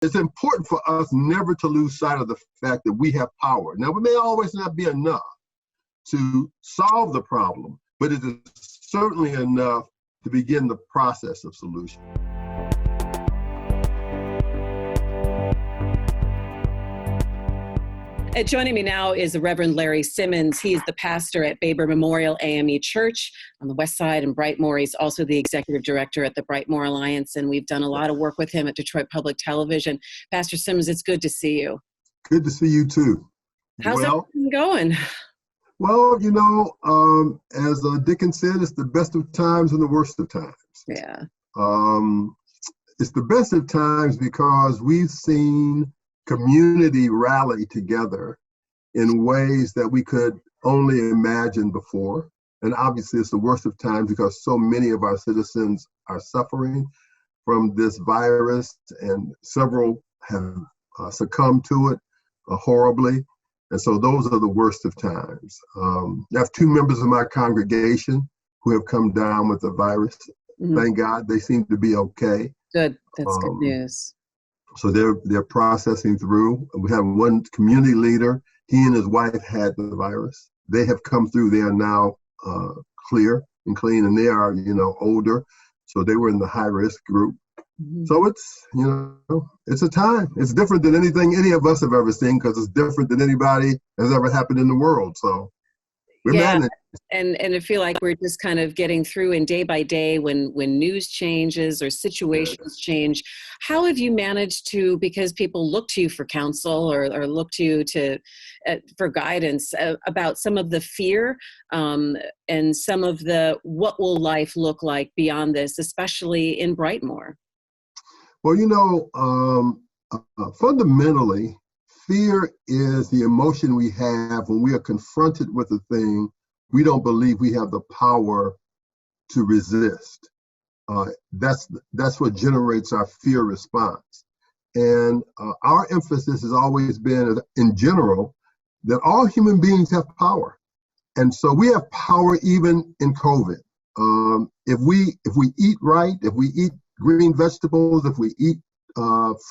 it's important for us never to lose sight of the fact that we have power. Now, it may always not be enough to solve the problem, but it is certainly enough to begin the process of solution. Joining me now is the Reverend Larry Simmons. He's the pastor at Baber Memorial A.M.E. Church on the west side in Brightmoor. He's also the executive director at the Brightmoor Alliance, and we've done a lot of work with him at Detroit Public Television. Pastor Simmons, it's good to see you. Good to see you too. How's everything going? Well, as Dickens said, it's the best of times and the worst of times. Yeah. It's the best of times because we've seen community rally together in ways that we could only imagine before. And obviously it's the worst of times because so many of our citizens are suffering from this virus, and several have succumbed to it horribly. And so those are the worst of times. I have two members of my congregation who have come down with the virus. Mm-hmm. Thank God they seem to be okay. Good, that's good news. So they're processing through. We have one community leader. He and his wife had the virus. They have come through. They are now clear and clean, and they are, older. So they were in the high risk group. Mm-hmm. So it's, it's a time. It's different than anything any of us have ever seen because it's different than anybody has ever happened in the world. So we're managing. And I feel like we're just kind of getting through, and day by day when news changes or situations change, how have you managed to, because people look to you for counsel or look to you for guidance about some of the fear and some of the what will life look like beyond this, especially in Brightmoor? Well, fundamentally, fear is the emotion we have when we are confronted with a thing we don't believe we have the power to resist. That's what generates our fear response. And our emphasis has always been, in general, that all human beings have power. And so we have power even in COVID. If we eat right, if we eat green vegetables, if we eat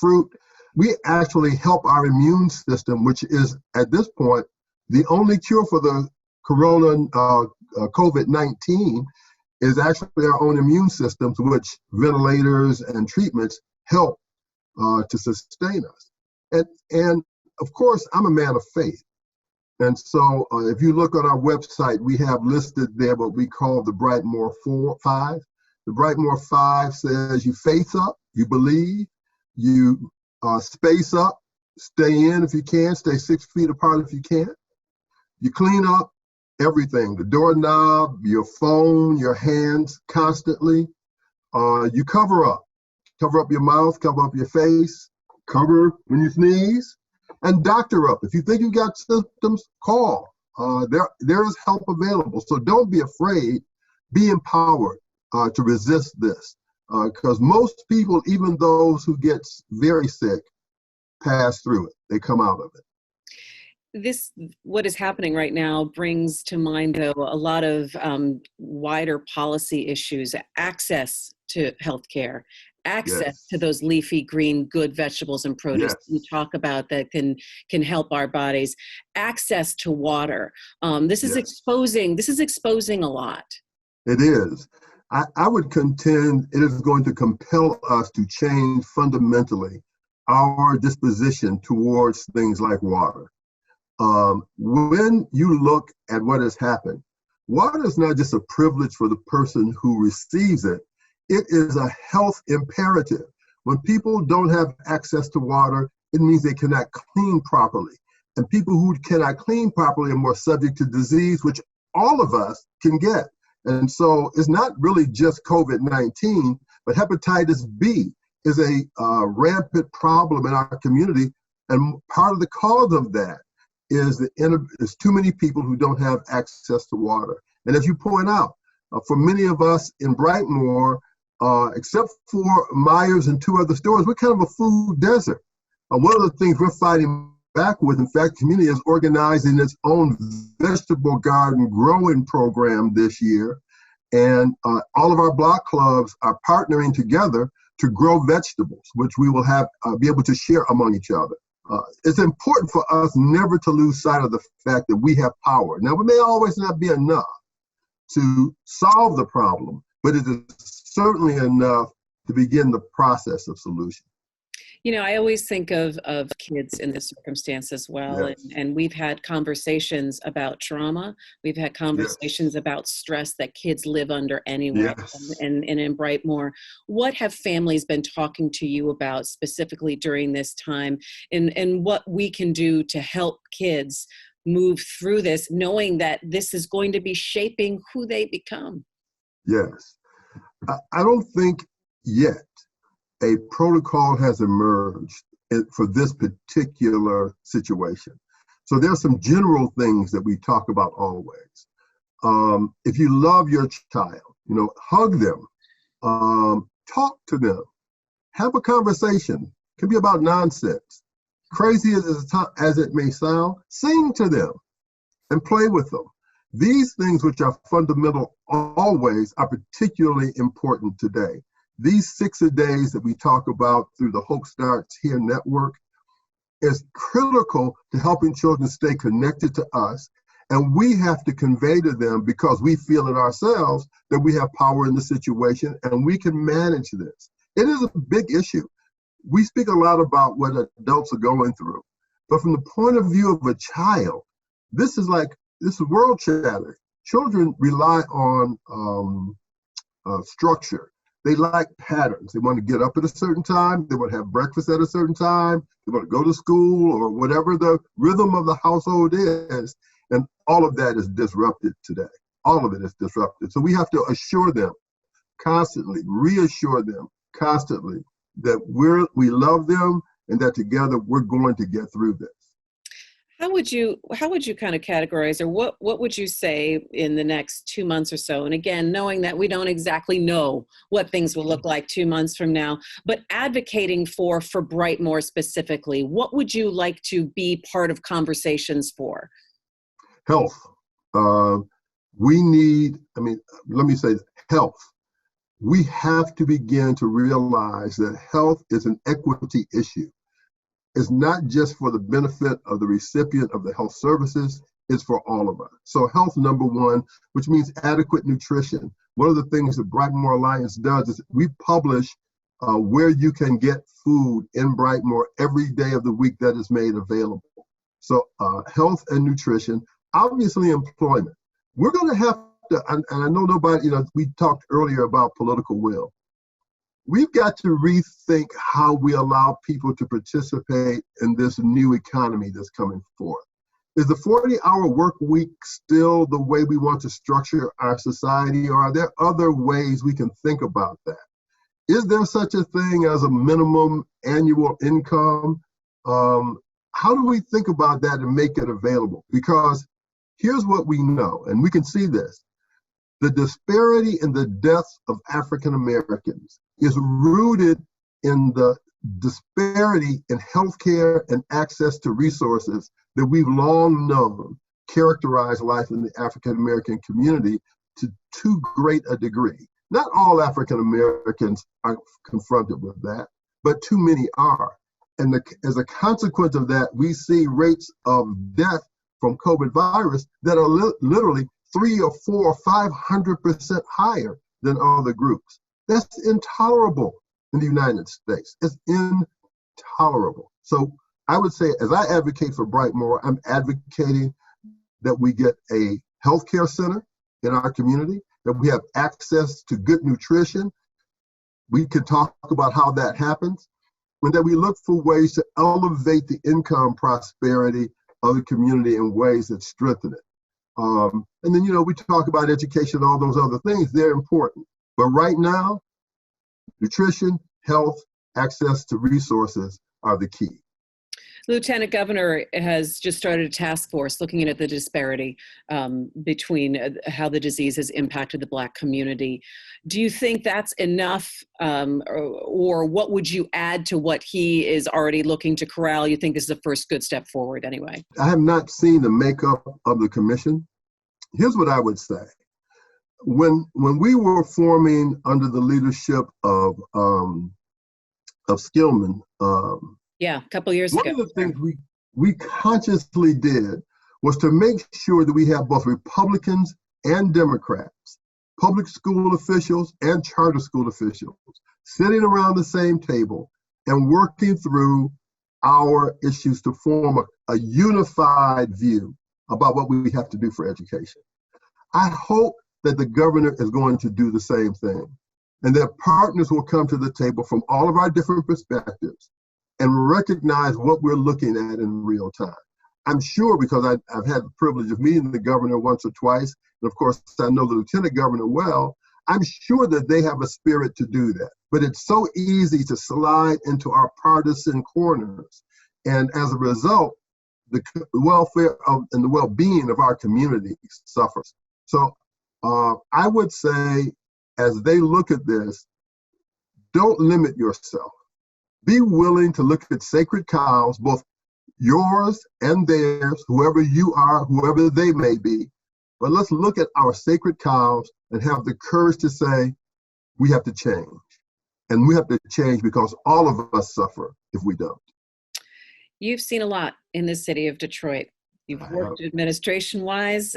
fruit, we actually help our immune system, which is at this point the only cure for the COVID-19 is actually our own immune systems, which ventilators and treatments help to sustain us. And of course, I'm a man of faith. And so if you look on our website, we have listed there what we call the Brightmoor 5. The Brightmoor 5 says you face up, you believe, you space up, stay in if you can, stay 6 feet apart if you can. You clean up everything, the doorknob, your phone, your hands constantly. You cover up your mouth, cover up your face, cover when you sneeze, and doctor up. If you think you've got symptoms, call. There is help available. So don't be afraid, be empowered to resist this. Because most people, even those who get very sick, pass through it. They come out of it. What is happening right now brings to mind, though, a lot of wider policy issues, access to healthcare, access to those leafy green good vegetables and produce you talk about that can help our bodies, access to water. This is exposing a lot. It is. I would contend it is going to compel us to change fundamentally our disposition towards things like water. When you look at what has happened, water is not just a privilege for the person who receives it. It is a health imperative. When people don't have access to water, it means they cannot clean properly. And people who cannot clean properly are more subject to disease, which all of us can get. And so it's not really just COVID-19, but hepatitis B is a rampant problem in our community. And part of the cause of that is there's too many people who don't have access to water. And as you point out, for many of us in Brightmoor, except for Myers and 2 other stores, we're kind of a food desert. One of the things we're fighting back with, in fact, the community is organizing its own vegetable garden growing program this year. And all of our block clubs are partnering together to grow vegetables, which we will have be able to share among each other. It's important for us never to lose sight of the fact that we have power. Now, it may always not be enough to solve the problem, but it is certainly enough to begin the process of solution. You know, I always think of kids in this circumstance as well. Yes. And we've had conversations about trauma. We've had conversations about stress that kids live under anyway. Yes. And in Brightmoor, what have families been talking to you about specifically during this time, and what we can do to help kids move through this, knowing that this is going to be shaping who they become? Yes. I don't think yet a protocol has emerged for this particular situation. So there are some general things that we talk about always. If you love your child, hug them, talk to them, have a conversation. It can be about nonsense. Crazy as it may sound, sing to them and play with them. These things, which are fundamental always, are particularly important today. These 6 days that we talk about through the Hope Starts Here network is critical to helping children stay connected to us. And we have to convey to them, because we feel it ourselves, that we have power in the situation and we can manage this. It is a big issue. We speak a lot about what adults are going through, but from the point of view of a child, this is world shattering. Children rely on structure. They like patterns. They want to get up at a certain time. They want to have breakfast at a certain time. They want to go to school or whatever the rhythm of the household is. And all of that is disrupted today. All of it is disrupted. So we have to assure them constantly, reassure them constantly that we love them and that together we're going to get through this. How would you kind of categorize, or what would you say in the next 2 months or so? And again, knowing that we don't exactly know what things will look like 2 months from now, but advocating for Brightmoor specifically, what would you like to be part of conversations for? Health. Let me say health. We have to begin to realize that health is an equity issue. It's not just for the benefit of the recipient of the health services, it's for all of us. So health, number one, which means adequate nutrition. One of the things that Brightmoor Alliance does is we publish where you can get food in Brightmoor every day of the week that is made available. So health and nutrition, obviously employment. We're going to have to, and I know we talked earlier about political will. We've got to rethink how we allow people to participate in this new economy that's coming forth. Is the 40-hour work week still the way we want to structure our society, or are there other ways we can think about that? Is there such a thing as a minimum annual income? How do we think about that and make it available? Because here's what we know, and we can see this. The disparity in the deaths of African Americans is rooted in the disparity in healthcare and access to resources that we've long known characterize life in the African American community to too great a degree. Not all African Americans are confronted with that, but too many are. And as a consequence of that, we see rates of death from COVID virus that are literally 300 or 400 or 500% higher than other groups. That's intolerable in the United States. It's intolerable. So I would say, as I advocate for Brightmoor, I'm advocating that we get a healthcare center in our community, that we have access to good nutrition. We can talk about how that happens, and that we look for ways to elevate the income prosperity of the community in ways that strengthen it. And then, we talk about education, all those other things, they're important. But right now, nutrition, health, access to resources are the key. Lieutenant Governor has just started a task force looking at the disparity between how the disease has impacted the Black community. Do you think that's enough, or what would you add to what he is already looking to corral? You think this is the first good step forward anyway? I have not seen the makeup of the commission. Here's what I would say. When we were forming under the leadership of Skillman. Yeah, a couple years One ago. of the things we consciously did was to make sure that we have both Republicans and Democrats, public school officials and charter school officials, sitting around the same table and working through our issues to form a unified view about what we have to do for education. I hope that the governor is going to do the same thing, and that partners will come to the table from all of our different perspectives and recognize what we're looking at in real time. I'm sure, because I've had the privilege of meeting the governor once or twice, and of course I know the lieutenant governor well, I'm sure that they have a spirit to do that. But it's so easy to slide into our partisan corners. And as a result, the welfare and the well-being of our community suffers. So I would say, as they look at this, don't limit yourself. Be willing to look at sacred cows, both yours and theirs, whoever you are, whoever they may be. But let's look at our sacred cows and have the courage to say, we have to change. And we have to change because all of us suffer if we don't. You've seen a lot in the city of Detroit. You've worked administration-wise,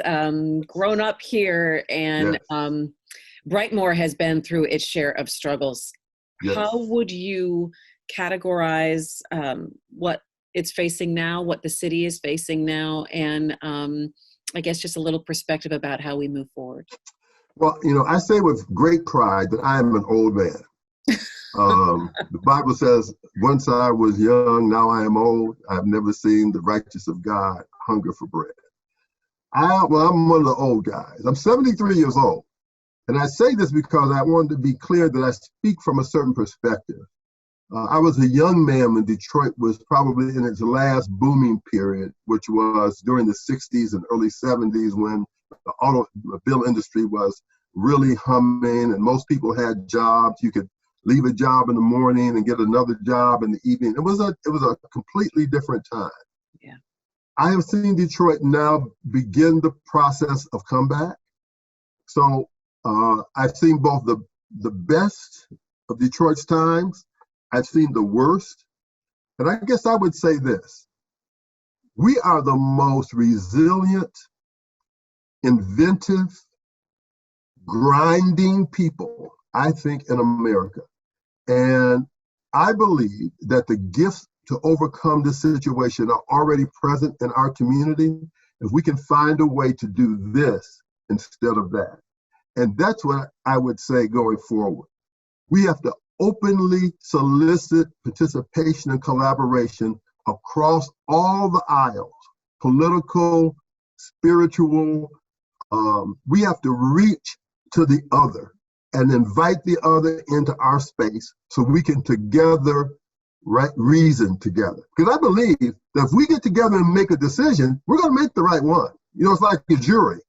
grown up here, and yes. Brightmoor has been through its share of struggles. Yes. How would you categorize what it's facing now, what the city is facing now, and I guess just a little perspective about how we move forward? Well, I say with great pride that I am an old man. The Bible says, once I was young, now I am old. I've never seen the righteous of God hunger for bread. I'm one of the old guys. I'm 73 years old. And I say this because I wanted to be clear that I speak from a certain perspective. I was a young man when Detroit was probably in its last booming period, which was during the 60s and early 70s, when the automobile industry was really humming and most people had jobs. You could leave a job in the morning and get another job in the evening. It was a completely different time. Yeah. I have seen Detroit now begin the process of comeback. So I've seen both the best of Detroit's times. I've seen the worst. And I guess I would say this: we are the most resilient, inventive, grinding people, I think, in America. And I believe that the gifts to overcome this situation are already present in our community if we can find a way to do this instead of that. And that's what I would say going forward. We have to openly solicit participation and collaboration across all the aisles, political, spiritual. We have to reach to the other and invite the other into our space so we can together reason together. Because I believe that if we get together and make a decision, we're going to make the right one. It's like a jury.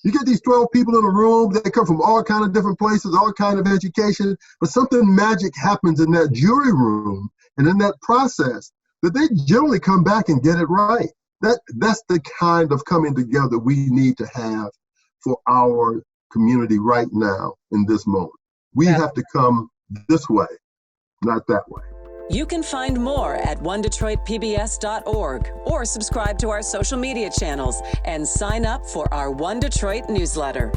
You get these 12 people in a room, they come from all kind of different places, all kind of education, but something magic happens in that jury room and in that process that they generally come back and get it right. That's the kind of coming together we need to have for our community right now in this moment. We have to come this way, not that way. You can find more at onedetroitpbs.org or subscribe to our social media channels and sign up for our One Detroit newsletter.